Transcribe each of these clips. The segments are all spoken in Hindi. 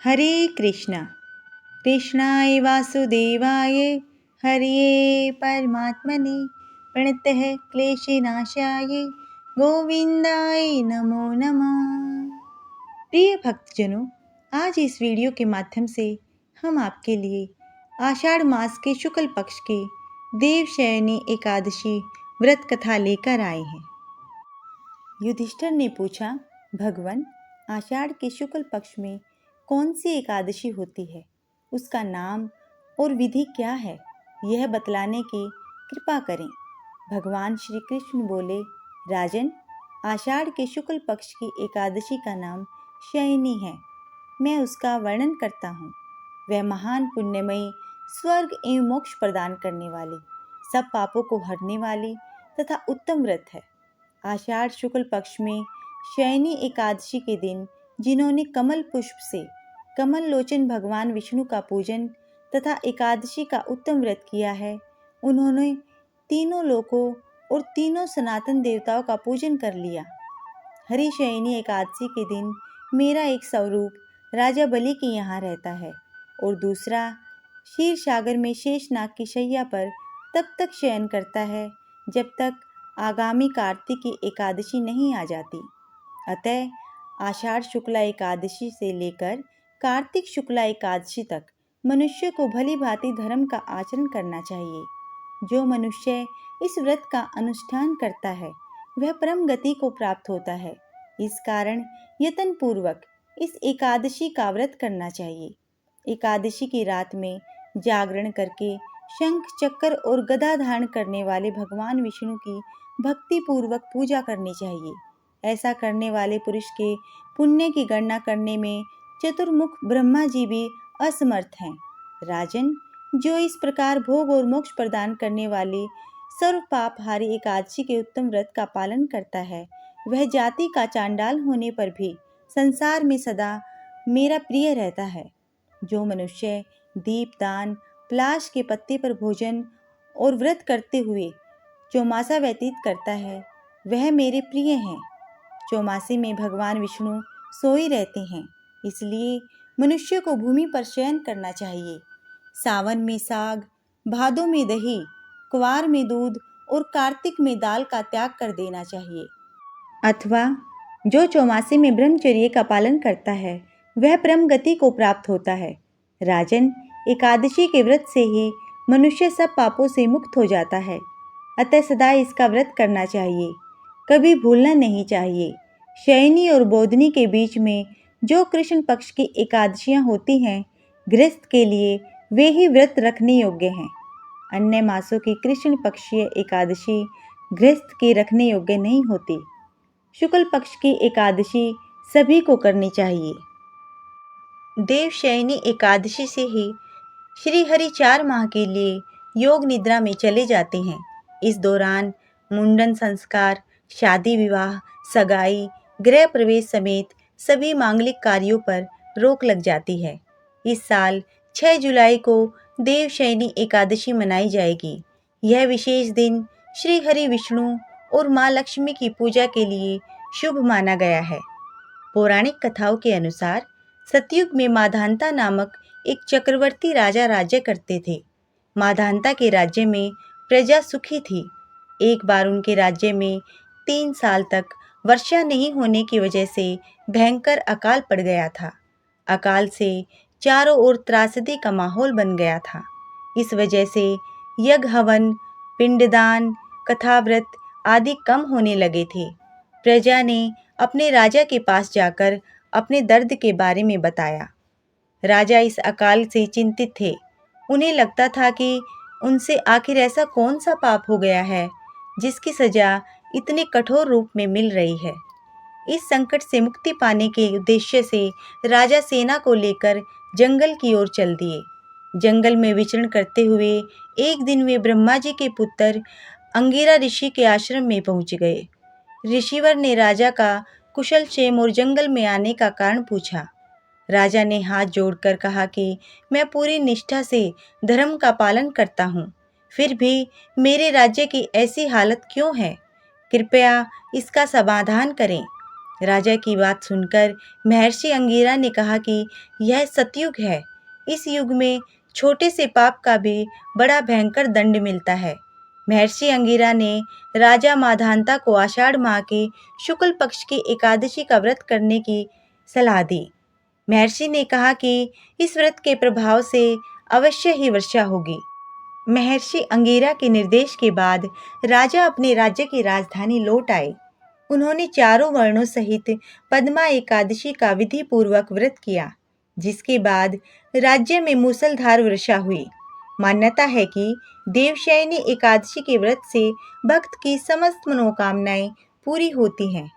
हरे कृष्णा कृष्णाय वासुदेवाय हरे परमात्मने प्रणतः क्लेशनाशाय गोविंदाय नमो नमः। प्रिय भक्तजनों, आज इस वीडियो के माध्यम से हम आपके लिए आषाढ़ मास के शुक्ल पक्ष के देवशयनी एकादशी व्रत कथा लेकर आए हैं। युधिष्ठिर ने पूछा, भगवान, आषाढ़ के शुक्ल पक्ष में कौन सी एकादशी होती है, उसका नाम और विधि क्या है, यह बतलाने की कृपा करें। भगवान श्री कृष्ण बोले, राजन, आषाढ़ के शुक्ल पक्ष की एकादशी का नाम शयनी है। मैं उसका वर्णन करता हूँ। वह महान पुण्यमयी, स्वर्ग एवं मोक्ष प्रदान करने वाली, सब पापों को हरने वाली तथा उत्तम व्रत है। आषाढ़ शुक्ल पक्ष में शयनी एकादशी के दिन जिन्होंने कमल पुष्प से कमल लोचन भगवान विष्णु का पूजन तथा एकादशी का उत्तम व्रत किया है, उन्होंने तीनों लोकों और तीनों सनातन देवताओं का पूजन कर लिया। हरि शयनी एकादशी के दिन मेरा एक स्वरूप राजा बलि के यहाँ रहता है और दूसरा क्षीर सागर में शेषनाग की शैया पर तब तक शयन करता है जब तक आगामी कार्तिक की एकादशी नहीं आ जाती। अतः आषाढ़ शुक्ला एकादशी से लेकर कार्तिक शुक्ला एकादशी तक मनुष्य को भली भांति धर्म का आचरण करना चाहिए। जो मनुष्य इस व्रत का अनुष्ठान करता है वह परम गति को प्राप्त होता है। इस कारण यत्न पूर्वक इस एकादशी का व्रत करना चाहिए। एकादशी की रात में जागरण करके शंख चक्र और गदा धारण करने वाले भगवान विष्णु की भक्ति पूर्वक पूजा करनी चाहिए। ऐसा करने वाले पुरुष के पुण्य की गणना करने में चतुर्मुख ब्रह्मा जी भी असमर्थ हैं। राजन, जो इस प्रकार भोग और मोक्ष प्रदान करने वाले सर्व पापहारी एकादशी के उत्तम व्रत का पालन करता है, वह जाति का चांडाल होने पर भी संसार में सदा मेरा प्रिय रहता है। जो मनुष्य दीपदान, पलाश के पत्ते पर भोजन और व्रत करते हुए चौमासा व्यतीत करता है, वह मेरे प्रिय हैं। चौमासे में भगवान विष्णु सोई रहते हैं, इसलिए मनुष्य को भूमि पर शयन करना चाहिए। सावन में साग, भादों में दही, कुवार में दूध और कार्तिक में दाल का त्याग कर देना चाहिए। अथवा जो चौमासे में ब्रह्मचर्य का पालन करता है वह परम गति को प्राप्त होता है। राजन, एकादशी के व्रत से ही मनुष्य सब पापों से मुक्त हो जाता है। अतः सदा इसका व्रत करना चाहिए, कभी भूलना नहीं चाहिए। शयनी और बोधनी के बीच में जो कृष्ण पक्ष की एकादशियां होती हैं, गृहस्थ के लिए वे ही व्रत रखने योग्य हैं। अन्य मासों की कृष्ण पक्षीय एकादशी गृहस्थ के रखने योग्य नहीं होती। शुक्ल पक्ष की एकादशी सभी को करनी चाहिए। देवशयनी एकादशी से ही श्री हरि 4 माह के लिए योग निद्रा में चले जाते हैं। इस दौरान मुंडन संस्कार, शादी विवाह, सगाई, गृह प्रवेश समेत सभी मांगलिक कार्यों पर रोक लग जाती है। इस साल 6 जुलाई को देवशयनी एकादशी मनाई जाएगी। यह विशेष दिन श्री हरि विष्णु और माँ लक्ष्मी की पूजा के लिए शुभ माना गया है। पौराणिक कथाओं के अनुसार सतयुग में माधांता नामक एक चक्रवर्ती राजा राज्य करते थे। माधांता के राज्य में प्रजा सुखी थी। एक बार उनके राज्य में 3 साल तक वर्षा नहीं होने की वजह से भयंकर अकाल पड़ गया था। अकाल से चारों ओर त्रासदी का माहौल बन गया था। इस वजह से यज्ञ हवन, पिंडदान, कथाव्रत आदि कम होने लगे थे। प्रजा ने अपने राजा के पास जाकर अपने दर्द के बारे में बताया। राजा इस अकाल से चिंतित थे। उन्हें लगता था कि उनसे आखिर ऐसा कौन सा पाप हो गया है जिसकी सजा इतने कठोर रूप में मिल रही है। इस संकट से मुक्ति पाने के उद्देश्य से राजा सेना को लेकर जंगल की ओर चल दिए। जंगल में विचरण करते हुए एक दिन वे ब्रह्मा जी के पुत्र अंगिरा ऋषि के आश्रम में पहुंच गए। ऋषिवर ने राजा का कुशल क्षेम और जंगल में आने का कारण पूछा। राजा ने हाथ जोड़कर कहा कि मैं पूरी निष्ठा से धर्म का पालन करता हूँ, फिर भी मेरे राज्य की ऐसी हालत क्यों है? कृपया इसका समाधान करें। राजा की बात सुनकर महर्षि अंगिरा ने कहा कि यह सतयुग है। इस युग में छोटे से पाप का भी बड़ा भयंकर दंड मिलता है। महर्षि अंगिरा ने राजा माधांता को आषाढ़ माह के शुक्ल पक्ष की एकादशी का व्रत करने की सलाह दी। महर्षि ने कहा कि इस व्रत के प्रभाव से अवश्य ही वर्षा होगी। महर्षि अंगिरा के निर्देश के बाद राजा अपने राज्य की राजधानी लौट आए। उन्होंने चारों वर्णों सहित पद्मा एकादशी का विधि पूर्वक व्रत किया, जिसके बाद राज्य में मूसलधार वर्षा हुई। मान्यता है कि देवशयनी एकादशी के व्रत से भक्त की समस्त मनोकामनाएं पूरी होती हैं।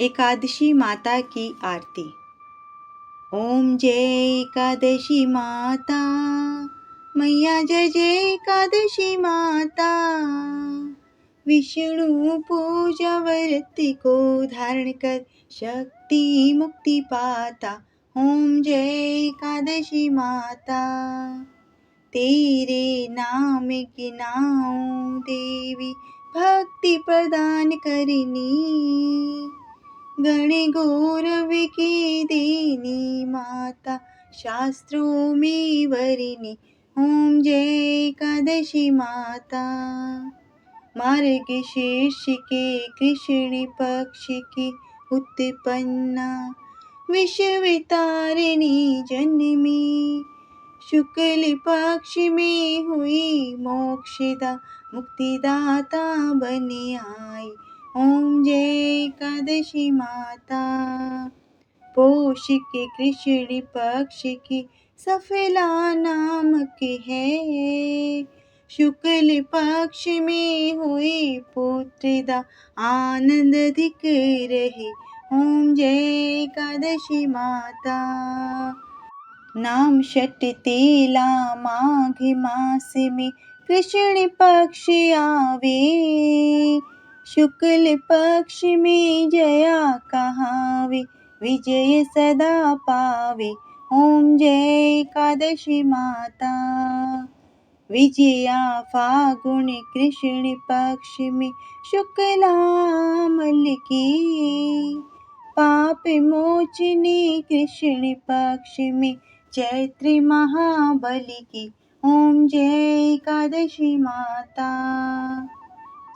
एकादशी माता की आरती। ओम जय एकादशी माता, मैया जय जय एकादशी माता। विष्णु पूजा व्रत को धारण कर शक्ति मुक्ति पाता। ओम जय एकादशी माता। तेरे नाम गिनाऊं देवी, भक्ति प्रदान करनी। गण गौरव की देनी माता, शास्त्रों में वरनी। ओम जय एकादशी माता। मार्गशीर्ष के कृष्ण पक्ष की उत्पन्ना, विश्वतारिणी जन्मी। शुक्ल पक्ष में हुई मोक्षदा, मुक्तिदाता बन आई। ओम जय एकादशी माता। पौष के कृष्ण पक्ष की सफला नामक है। शुक्ल पक्ष में हुई पुत्रदा, आनंद अधिक रहे। ओम जय एकादशी माता। नाम षट तेला माघ मास में कृष्ण पक्ष आवे। शुक्ल पक्ष में जया कहावे, विजय सदा पावे। ओम जय एकादशी माता। विजया फागुन कृष्ण पक्ष में शुक्लामल की। पाप मोचनी कृष्ण पक्ष में चैत्र महाबली की। ओम जय एकादशी माता।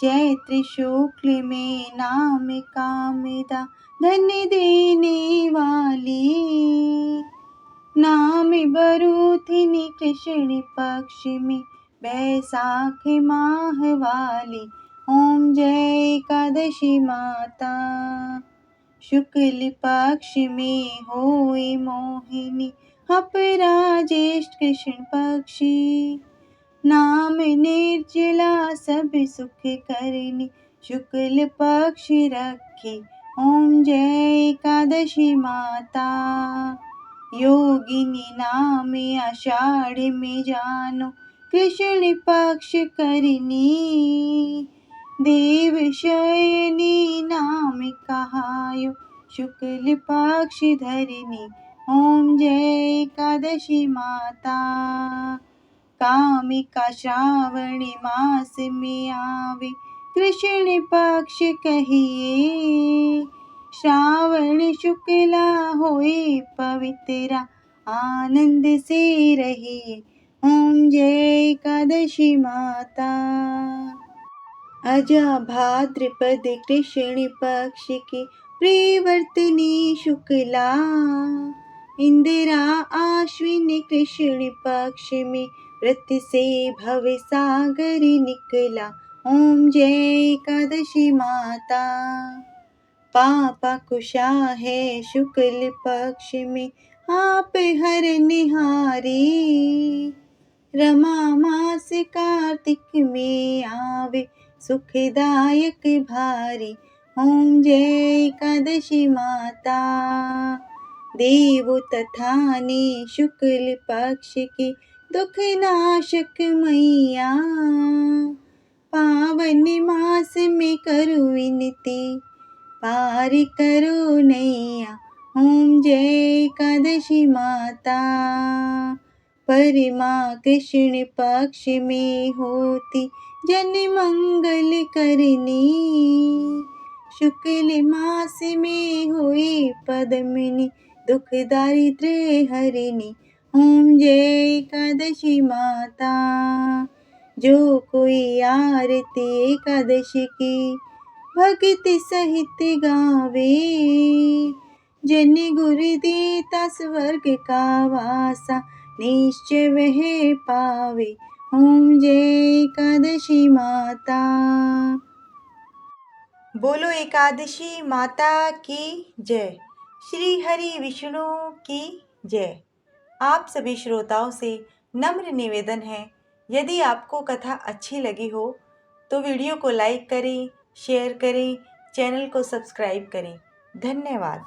चैत्र शुक्ल में नाम कामदा, धन देने वाली। नाम बरूथिनी कृष्ण पक्ष में बैसाख माह वाली। ओम जय एकादशी माता। शुक्ल पक्ष में होई मोहिनी, अपराजेष्ठ कृष्ण पक्षी। नाम निर्जला सब सुख करनी, शुक्ल पक्ष रखी। ओम जय एकादशी माता। योगिनी नाम आषाढ़ में जानो, कृष्ण पक्ष करनी। देव शयनी नाम कहायो, शुक्ल पक्ष धरनी। ओम जय एकादशी माता। कामिका श्रावण मास में आवे, कृष्ण पक्ष कहिए। श्रावण शुक्ला होए पवित्रा, आनंद से रहिए। ओम जय एकादशी माता। अजा भाद्रपद कृष्ण पक्ष की प्रियवर्तनी शुक्ला। इंदिरा आश्विन कृष्ण पक्ष में व्रत से भव सागर निकला। ओम जय एकादशी माता। पापा कुशा है शुक्ल पक्ष में आप हर निहारी। रमा मास कार्तिक में आवे, सुखदायक भारी। ओम जय एकादशी माता। देव तथा ने शुक्ल पक्ष की दुख नाशक मैया। पावन मास में करो विनती, पार करो नैया। ओम जय एकादशी माता। परमा कृष्ण पक्ष में होती जन मंगल करनी। शुक्ल मास में हुई पद्मिनी, दुख दारिद्र्य हरिणी। ओम जय एकादशी माता। जो कोई आरती एकादशी की भक्ति सहित गावे, जन गुरु देता स्वर्ग का वासा, निश्चय वह पावे। ओम जय एकादशी माता। बोलो एकादशी माता की जय। श्री हरि विष्णु की जय। आप सभी श्रोताओं से नम्र निवेदन है, यदि आपको कथा अच्छी लगी हो तो वीडियो को लाइक करें, शेयर करें, चैनल को सब्सक्राइब करें। धन्यवाद।